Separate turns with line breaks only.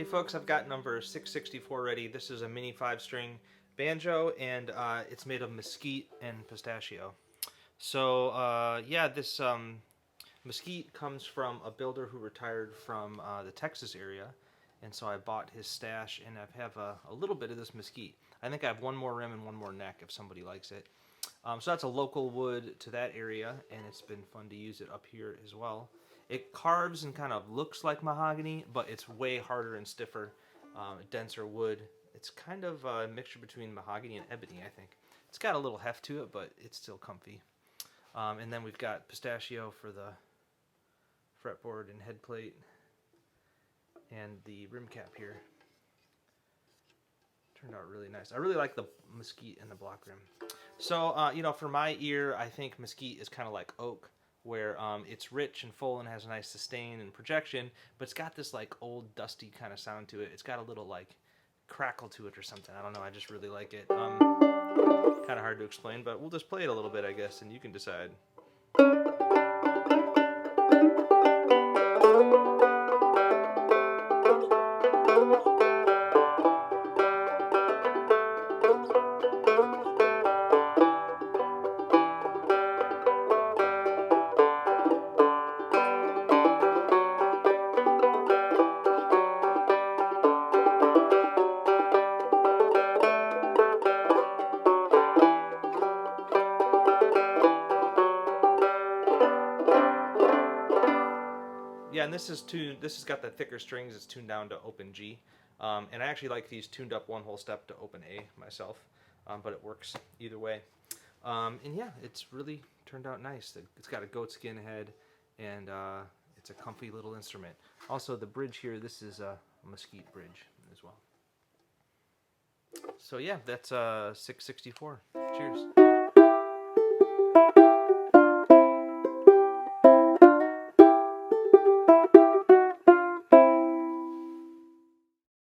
folks, I've got number 664 ready. This is a mini 5-string banjo, and it's made of mesquite and pistachio. So yeah, this mesquite comes from a builder who retired from the Texas area, and so I bought his stash, and I have a little bit of this mesquite. I think I have one more rim and one more neck if somebody likes it. So that's a local wood to that area, and it's been fun to use it up here as well. It carves and kind of looks like mahogany, but it's way harder and stiffer, denser wood. It's kind of a mixture between mahogany and ebony, I think. It's got a little heft to it, but it's still comfy. And then we've got pistachio for the fretboard and head plate, and the rim cap here. Turned out really nice. I really like the mesquite and the block rim. So, you know, for my ear, I think mesquite is kind of like oak, where it's rich and full and has a nice sustain and projection, but it's got this like old dusty kind of sound to it. It's got a little like crackle to it or something. I don't know. I just really like it. Kind of hard to explain, but we'll just play it a little bit, I guess, and you can decide. Yeah, and this is tuned. This has got the thicker strings. It's tuned down to open G, and I actually like these tuned up one whole step to open A myself, but it works either way. And yeah, it's really turned out nice. It's got a goat skin head, and it's a comfy little instrument. Also, the bridge here. This is a mesquite bridge as well. So yeah, that's 664. Cheers.